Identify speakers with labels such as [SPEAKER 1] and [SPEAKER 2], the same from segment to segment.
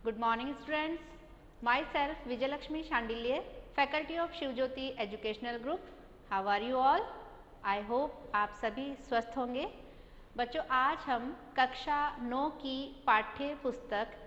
[SPEAKER 1] Good morning students. Myself Vijayalakshmi Shandilye, faculty of Shivjyoti educational group. How are you all? I hope आप सभी स्वस्थ होंगे. बच्चों, आज हम कक्षा 9 की पाठ्य पुस्तक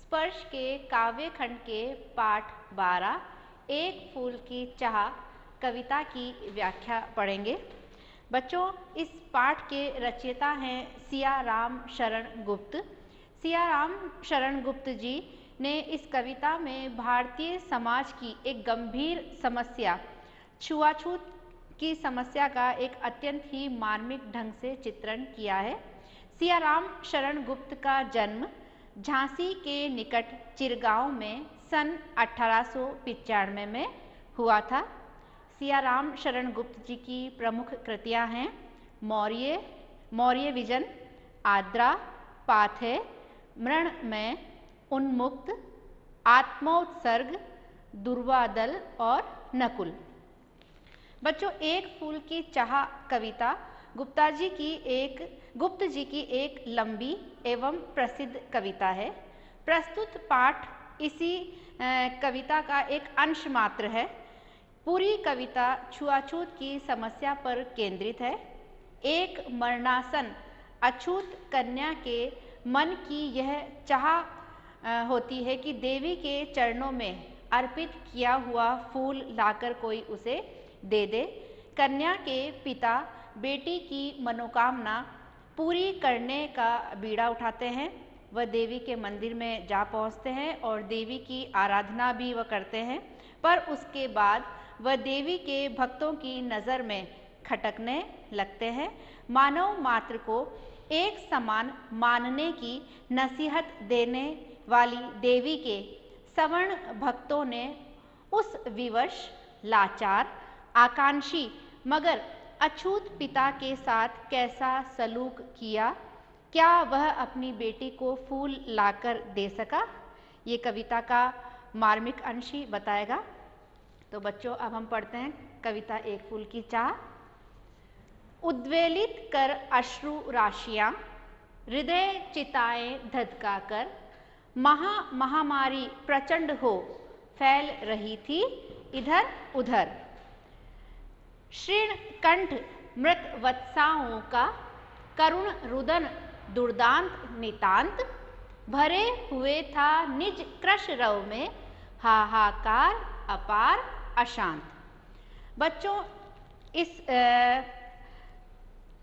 [SPEAKER 1] स्पर्श के काव्य खंड के पाठ 12 एक फूल की चाह कविता की व्याख्या पढ़ेंगे. बच्चों, इस पाठ के रचयिता हैं सियाराम शरण गुप्त. सियाराम शरण गुप्त जी ने इस कविता में भारतीय समाज की एक गंभीर समस्या छुआछूत की समस्या का एक अत्यंत ही मार्मिक ढंग से चित्रण किया है. सियाराम शरण गुप्त का जन्म झांसी के निकट चिरगांव में सन 1895 में हुआ था. सियाराम शरण गुप्त जी की प्रमुख कृतियां हैं मौर्य विजन, आद्रा, पाथेय, मृण्मय, उन्मुक्त, आत्मोत्सर्ग, दुर्वादल और नकुल. बच्चों, एक फूल की चाह कविता गुप्त जी की एक लंबी एवं प्रसिद्ध कविता है. प्रस्तुत पाठ इसी कविता का एक अंश मात्र है. पूरी कविता छुआछूत की समस्या पर केंद्रित है. एक मरणासन अछूत कन्या के मन की यह चाह होती है कि देवी के चरणों में अर्पित किया हुआ फूल लाकर कोई उसे दे दे. कन्या के पिता बेटी की मनोकामना पूरी करने का बीड़ा उठाते हैं. वह देवी के मंदिर में जा पहुंचते हैं और देवी की आराधना भी वह करते हैं, पर उसके बाद वह देवी के भक्तों की नज़र में खटकने लगते हैं. मानव मात्र को एक समान मानने की नसीहत देने वाली देवी के सवर्ण भक्तों ने उस विवश, लाचार, आकांक्षी मगर अछूत पिता के साथ कैसा सलूक किया. क्या वह अपनी बेटी को फूल लाकर दे सका? ये कविता का मार्मिक अंश ही बताएगा. तो बच्चों, अब हम पढ़ते हैं कविता एक फूल की चाह. उद्वेलित कर अश्रु राशियां, हृदय चिताएं धधका कर, महामारी प्रचंड हो फैल रही थी इधर उधर. शीर्ण कंठ मृत वत्साओं का करुण रुदन दुर्दांत नितांत, भरे हुए था निज कृश रव में हाहाकार अपार अशांत. बच्चों,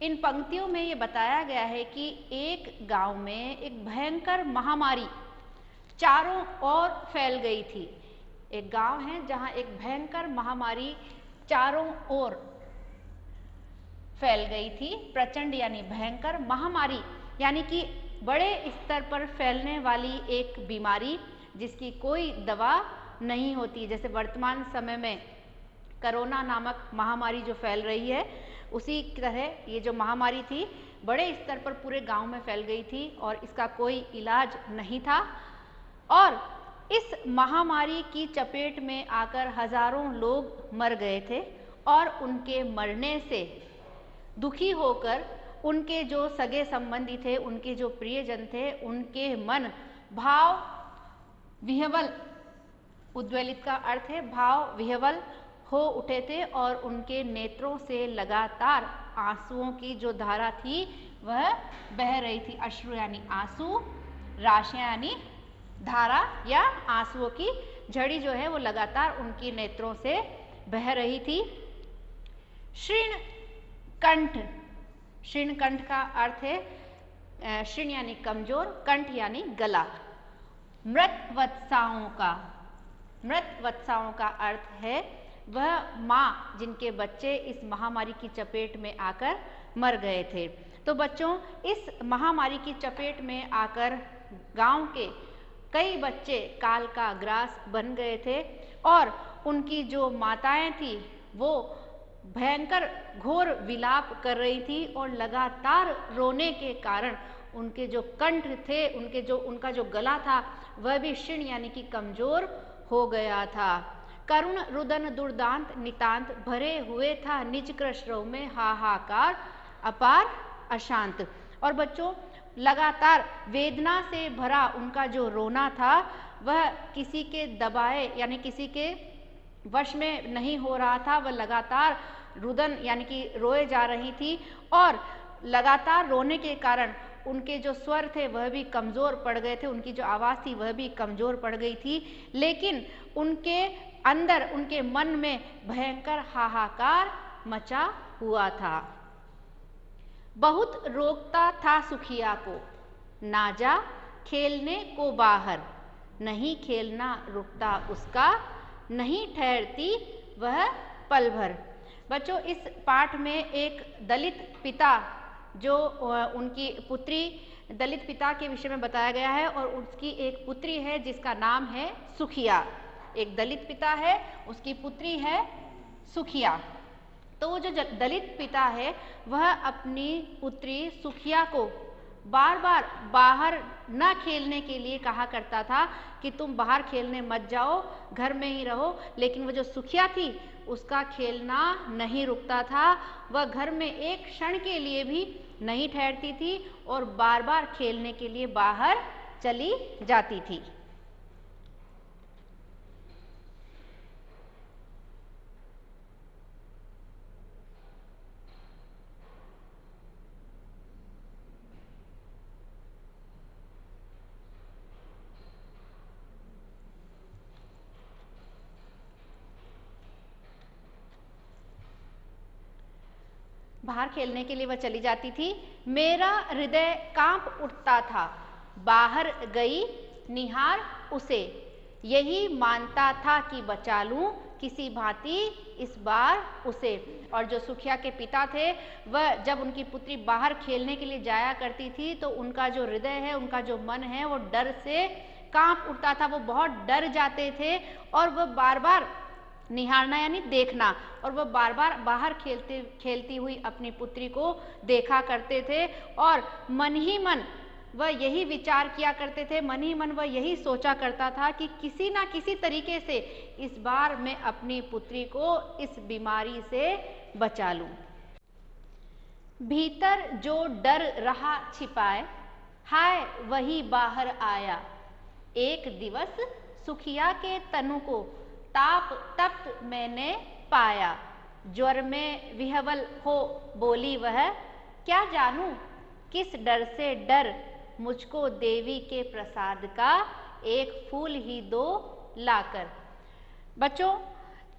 [SPEAKER 1] इन पंक्तियों में ये बताया गया है कि एक गांव में एक भयंकर महामारी चारों ओर फैल गई थी. एक गांव है जहां एक भयंकर महामारी चारों ओर फैल गई थी. प्रचंड यानी भयंकर, महामारी यानी कि बड़े स्तर पर फैलने वाली एक बीमारी जिसकी कोई दवा नहीं होती. जैसे वर्तमान समय में कोरोना नामक महामारी जो फैल रही है, उसी तरह ये जो महामारी थी बड़े स्तर पर पूरे गांव में फैल गई थी और इसका कोई इलाज नहीं था. और इस महामारी की चपेट में आकर हजारों लोग मर गए थे और उनके मरने से दुखी होकर उनके जो सगे संबंधी थे, उनके जो प्रियजन थे, उनके मन भाव विह्वल, उद्वेलित का अर्थ है भाव विह्वल हो उठे थे और उनके नेत्रों से लगातार आंसुओं की जो धारा थी वह बह रही थी. अश्रु यानी आंसू, राशियां यानी धारा या आंसुओं की झड़ी जो है वो लगातार उनकी नेत्रों से बह रही थी. शीर्ण कंठ, शीर्ण कंठ का अर्थ है शीर्ण यानी कमजोर, कंठ यानी गला. मृत वत्साओं का अर्थ है वह माँ जिनके बच्चे इस महामारी की चपेट में आकर मर गए थे. तो बच्चों, इस महामारी की चपेट में आकर गांव के कई बच्चे काल का ग्रास बन गए थे और उनकी जो माताएं थी वो भयंकर घोर विलाप कर रही थी और लगातार रोने के कारण उनके जो कंठ थे, उनका जो गला था वह भी शीर्ण यानी कि कमजोर हो गया था. करुण रुदन दुर्दांत नितांत, भरे हुए था निज कृश रव में हाहाकार अपार अशांत. और बच्चों, लगातार वेदना से भरा उनका जो रोना था वह किसी के दबाए यानी किसी के वश में नहीं हो रहा था। वह लगातार रुदन यानी कि रोए जा रही थी और लगातार रोने के कारण उनके जो स्वर थे वह भी कमज़ोर पड़ गए थे, उनकी जो आवाज़ थी वह भी कमज़ोर पड़ गई थी। लेकिन उनके अंदर, उनके मन में भयंकर हाहाकार मचा हुआ था। बहुत रोकता था सुखिया को, ना जा खेलने को बाहर, नहीं खेलना रुकता उसका, नहीं ठहरती वह पल भर। बच्चों, इस पाठ में एक दलित पिता जो उनकी पुत्री, दलित पिता के विषय में बताया गया है और उसकी एक पुत्री है जिसका नाम है सुखिया। एक दलित पिता है, उसकी पुत्री है सुखिया। तो वो जो दलित पिता है वह अपनी पुत्री सुखिया को बार बार बाहर न खेलने के लिए कहा करता था कि तुम बाहर खेलने मत जाओ, घर में ही रहो। लेकिन वो जो सुखिया थी उसका खेलना नहीं रुकता था। वह घर में एक क्षण के लिए भी नहीं ठहरती थी और बार बार खेलने के लिए बाहर चली जाती थी। बाहर खेलने के लिए वह चली जाती थी। मेरा हृदय कांप उठता था, बाहर गई निहार उसे, यही मानता था कि बचा लूं किसी भांति इस बार उसे। और जो सुखिया के पिता थे वह जब उनकी पुत्री बाहर खेलने के लिए जाया करती थी तो उनका जो हृदय है, उनका जो मन है वो डर से कांप उठता था। वो बहुत डर जाते थे और वह बार बार निहारना यानी देखना, और वह बार बार बाहर खेलती हुई अपनी पुत्री को देखा करते थे और मन ही मन वह यही विचार किया करते थे, मन ही मन वह यही सोचा करता था कि किसी ना किसी तरीके से इस बार मैं अपनी पुत्री को इस बीमारी से बचा लूं। भीतर जो डर रहा छिपाए, हाय वही बाहर आया। एक दिवस सुखिया के तनु को ताप तप्त मैंने पाया, ज्वर में विह्वल हो बोली वह, क्या जानूं किस डर से डर, मुझको देवी के प्रसाद का एक फूल ही दो लाकर। बच्चों,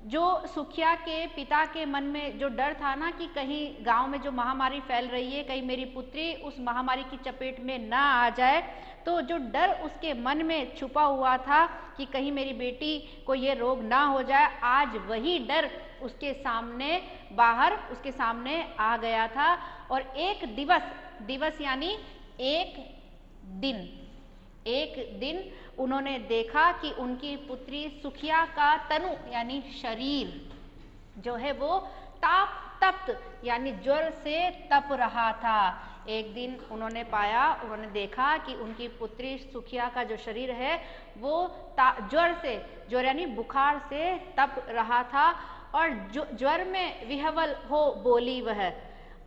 [SPEAKER 1] जो सुखिया के पिता के मन में जो डर था ना कि कहीं गांव में जो महामारी फैल रही है, कहीं मेरी पुत्री उस महामारी की चपेट में ना आ जाए, तो जो डर उसके मन में छुपा हुआ था कि कहीं मेरी बेटी को ये रोग ना हो जाए, आज वही डर उसके सामने बाहर उसके सामने आ गया था। और एक दिवस यानी एक दिन उन्होंने देखा कि उनकी पुत्री सुखिया का तनु यानी शरीर जो है वो ताप तप्त यानी ज्वर से तप रहा था। एक दिन उन्होंने देखा कि उनकी पुत्री सुखिया का जो शरीर है वो ज्वर यानी बुखार से तप रहा था और ज्वर में विह्वल हो बोली वह,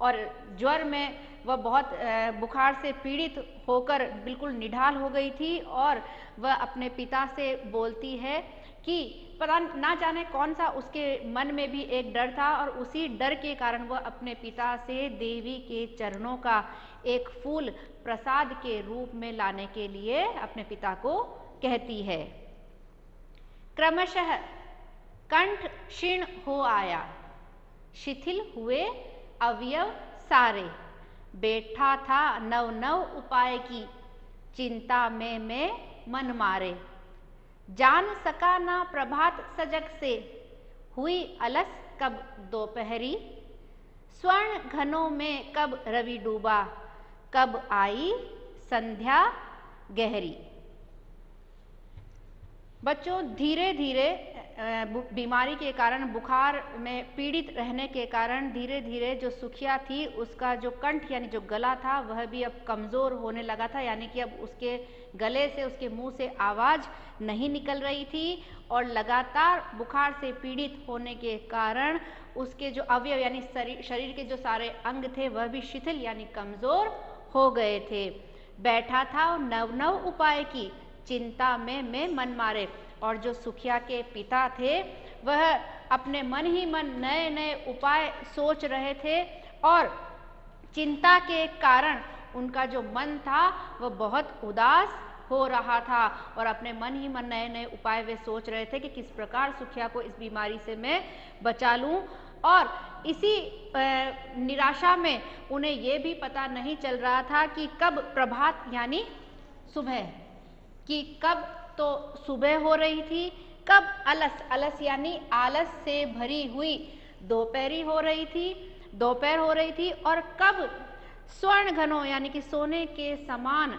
[SPEAKER 1] और ज्वर में वह बहुत बुखार से पीड़ित होकर बिल्कुल निढाल हो गई थी और वह अपने पिता से बोलती है कि पता ना जाने कौन सा उसके मन में भी एक डर था और उसी डर के कारण वह अपने पिता से देवी के चरणों का एक फूल प्रसाद के रूप में लाने के लिए अपने पिता को कहती है। क्रमशः कंठ क्षीण हो आया, शिथिल हुए अवयव सारे, बैठा था नव नव उपाय की, चिंता में मैं मन मारे, जान सका ना प्रभात सजग से, हुई अलस कब दोपहरी, स्वर्ण घनों में कब रवि डूबा, कब आई संध्या गहरी। बच्चों, धीरे धीरे बीमारी के कारण, बुखार में पीड़ित रहने के कारण धीरे धीरे जो सुखिया थी उसका जो कंठ यानी जो गला था वह भी अब कमज़ोर होने लगा था, यानी कि अब उसके गले से, उसके मुंह से आवाज़ नहीं निकल रही थी और लगातार बुखार से पीड़ित होने के कारण उसके जो अवयव यानी शरीर के जो सारे अंग थे वह भी शिथिल यानी कमज़ोर हो गए थे। बैठा था और नव नव उपाय की चिंता में मन मारे। और जो सुखिया के पिता थे वह अपने मन ही मन नए नए उपाय सोच रहे थे और चिंता के कारण उनका जो मन था वह बहुत उदास हो रहा था और अपने मन ही मन नए नए उपाय वे सोच रहे थे कि किस प्रकार सुखिया को इस बीमारी से मैं बचा लूं। और इसी निराशा में उन्हें ये भी पता नहीं चल रहा था कि कब प्रभात यानी सुबह, कि कब तो सुबह हो रही थी, कब अलस यानी आलस से भरी हुई दोपहर हो रही थी और कब स्वर्ण घनों यानी कि सोने के समान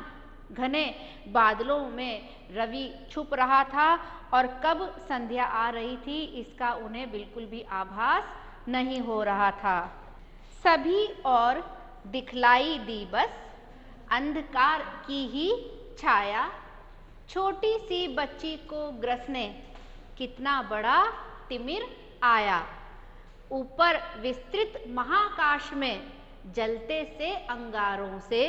[SPEAKER 1] घने बादलों में रवि छुप रहा था और कब संध्या आ रही थी इसका उन्हें बिल्कुल भी आभास नहीं हो रहा था। सभी और दिखलाई दी बस अंधकार की ही छाया, छोटी सी बच्ची को ग्रसने कितना बड़ा तिमिर आया। ऊपर विस्तृत महाकाश में जलते से अंगारों से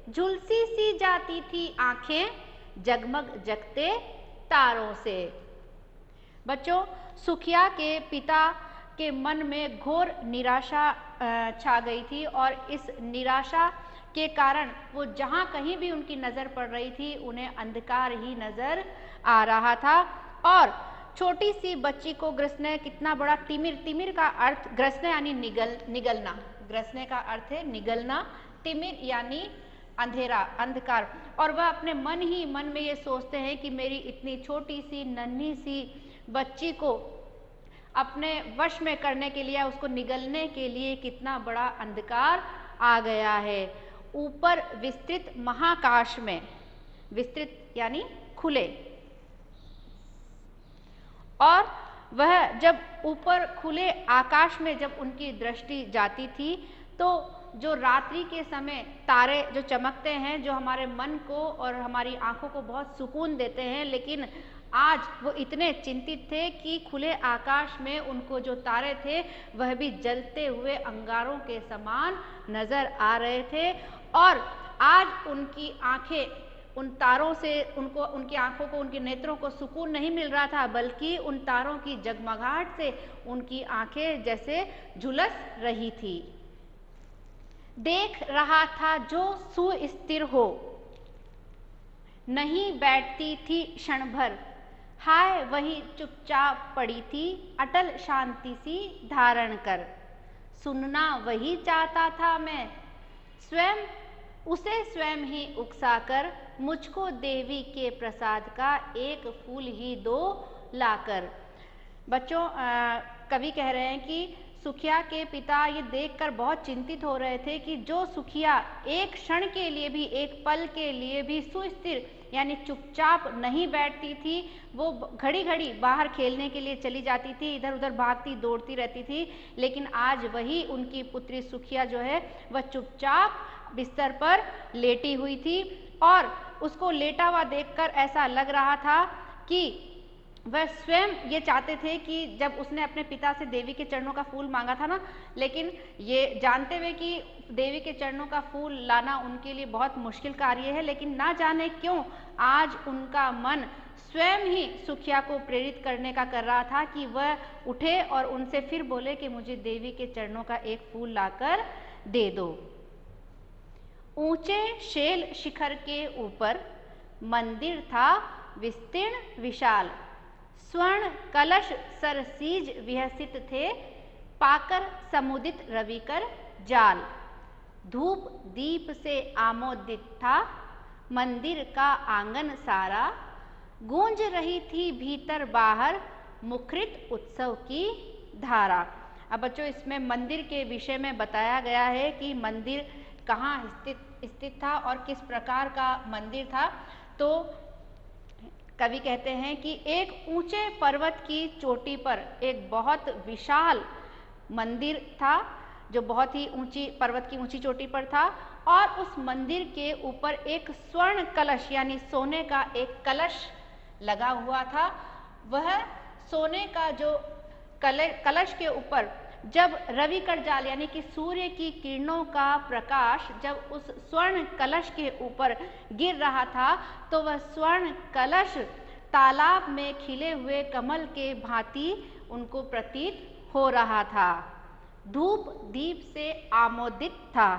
[SPEAKER 1] झुलसी सी जाती थी आंखें जगमग जगते तारों से। बच्चों, सुखिया के पिता के मन में घोर निराशा छा गई थी और इस निराशा के कारण वो जहाँ कहीं भी उनकी नज़र पड़ रही थी उन्हें अंधकार ही नज़र आ रहा था। और छोटी सी बच्ची को ग्रसने कितना बड़ा तिमिर का अर्थ ग्रसने यानी निगलना, ग्रसने का अर्थ है निगलना, तिमिर यानी अंधेरा, अंधकार। और वह अपने मन ही मन में ये सोचते हैं कि मेरी इतनी छोटी सी नन्ही सी बच्ची को अपने वश में करने के लिए, उसको निगलने के लिए कितना बड़ा अंधकार आ गया है। ऊपर विस्तृत महाकाश में, विस्तृत यानी खुले, और वह जब ऊपर खुले आकाश में जब उनकी दृष्टि जाती थी तो जो रात्रि के समय तारे जो चमकते हैं, जो हमारे मन को और हमारी आंखों को बहुत सुकून देते हैं, लेकिन आज वो इतने चिंतित थे कि खुले आकाश में उनको जो तारे थे वह भी जलते हुए अंगारों के समान नजर आ रहे थे। और आज उनकी आंखें उन तारों से उनको, उनकी आंखों को, उनके नेत्रों को सुकून नहीं मिल रहा था, बल्कि उन तारों की जगमगाहट से उनकी आंखें जैसे झुलस रही थी। देख रहा था जो सुस्थिर हो, नहीं बैठती थी क्षण भर, हाय वही चुपचाप पड़ी थी अटल शांति सी धारण कर। सुनना वही चाहता था मैं, स्वयं उसे स्वयं ही उकसाकर, मुझको देवी के प्रसाद का एक फूल ही दो लाकर। बच्चों, कवि कह रहे हैं कि सुखिया के पिता ये देखकर बहुत चिंतित हो रहे थे कि जो सुखिया एक क्षण के लिए भी, एक पल के लिए भी सुस्थिर यानी चुपचाप नहीं बैठती थी, वो घड़ी घड़ी बाहर खेलने के लिए चली जाती थी, इधर उधर भागती दौड़ती रहती थी, लेकिन आज वही उनकी पुत्री सुखिया जो है वह चुपचाप बिस्तर पर लेटी हुई थी। और उसको लेटा हुआ देखकर ऐसा लग रहा था कि वह स्वयं ये चाहते थे कि जब उसने अपने पिता से देवी के चरणों का फूल मांगा था ना, लेकिन ये जानते हुए कि देवी के चरणों का फूल लाना उनके लिए बहुत मुश्किल कार्य है, लेकिन ना जाने क्यों आज उनका मन स्वयं ही सुखिया को प्रेरित करने का कर रहा था कि वह उठे और उनसे फिर बोले कि मुझे देवी के चरणों का एक फूल लाकर दे दो। ऊंचे शैल शिखर के ऊपर मंदिर था विस्तीर्ण विशाल, स्वर्ण कलश सरसीज विहसित थे, पाकर समुदित रविकर जाल। धूप दीप से आमोदित था मंदिर का आंगन सारा, गूंज रही थी भीतर बाहर मुखरित उत्सव की धारा। अब बच्चों, इसमें मंदिर के विषय में बताया गया है कि मंदिर कहाँ स्थित था और किस प्रकार का मंदिर था। तो कवि कहते हैं कि एक ऊंचे पर्वत की चोटी पर एक बहुत विशाल मंदिर था, जो बहुत ही ऊंची पर्वत की ऊंची चोटी पर था, और उस मंदिर के ऊपर एक स्वर्ण कलश यानी सोने का एक कलश लगा हुआ था। वह सोने का जो कलश के ऊपर जब रवि करजाल यानी कि सूर्य की किरणों का प्रकाश जब उस स्वर्ण कलश के ऊपर गिर रहा था तो वह स्वर्ण कलश तालाब में खिले हुए कमल के भांति उनको प्रतीत हो रहा था। धूप दीप से आमोदित था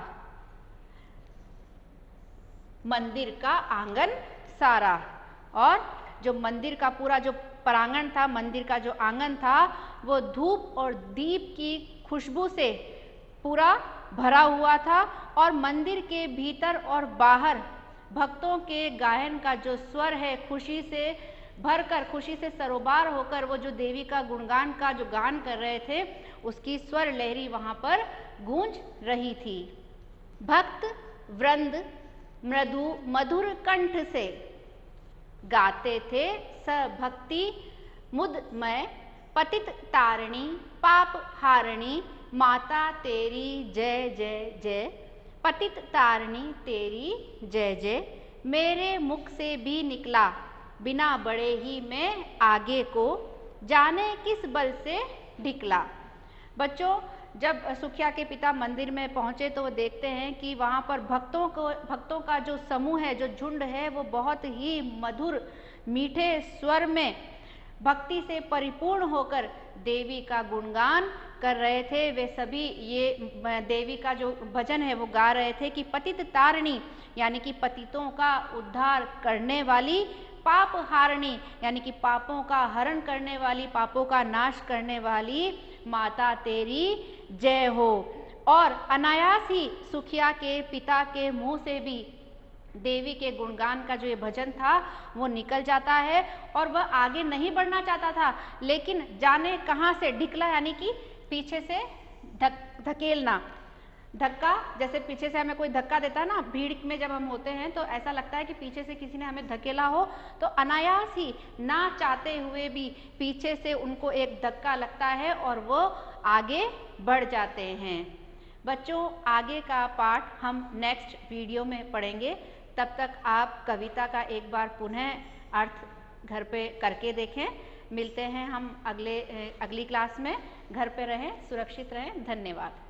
[SPEAKER 1] मंदिर का आंगन सारा, और जो मंदिर का पूरा जो प्रांगण था, मंदिर का जो आंगन था, वो धूप और दीप की खुशबू से पूरा भरा हुआ था। और मंदिर के भीतर और बाहर भक्तों के गायन का जो स्वर है, खुशी से भरकर, खुशी से सरोबार होकर वो जो देवी का गुणगान का जो गान कर रहे थे, उसकी स्वर लहरी वहाँ पर गूंज रही थी। भक्त वृंद मधुर कंठ से गाते थे भक्ति मुदमय, पतित तारिणी पाप हारिणी माता तेरी जय जय जय, पतित तारिणी तेरी जय जय। मेरे मुख से भी निकला बिना बड़े ही मैं आगे को, जाने किस बल से ढिकला। बच्चों, जब सुखिया के पिता मंदिर में पहुंचे तो वो देखते हैं कि वहाँ पर भक्तों का जो समूह है, जो झुंड है, वो बहुत ही मधुर मीठे स्वर में भक्ति से परिपूर्ण होकर देवी का गुणगान कर रहे थे। वे सभी ये देवी का जो भजन है वो गा रहे थे कि पतित तारिणी यानी कि पतितों का उद्धार करने वाली, पाप हारिणी यानी कि पापों का हरण करने वाली, पापों का नाश करने वाली माता तेरी जय हो। और अनायास ही सुखिया के पिता के मुंह से भी देवी के गुणगान का जो ये भजन था वो निकल जाता है, और वह आगे नहीं बढ़ना चाहता था, लेकिन जाने कहाँ से ढिकला यानी कि पीछे से धकेलना। धक्का, जैसे पीछे से हमें कोई धक्का देता है ना, भीड़ में जब हम होते हैं तो ऐसा लगता है कि पीछे से किसी ने हमें धकेला हो, तो अनायास ही ना चाहते हुए भी पीछे से उनको एक धक्का लगता है और वो आगे बढ़ जाते हैं। बच्चों, आगे का पाठ हम नेक्स्ट वीडियो में पढ़ेंगे। तब तक आप कविता का एक बार पुनः अर्थ घर पे करके देखें। मिलते हैं हम अगली क्लास में। घर पे रहें, सुरक्षित रहें। धन्यवाद।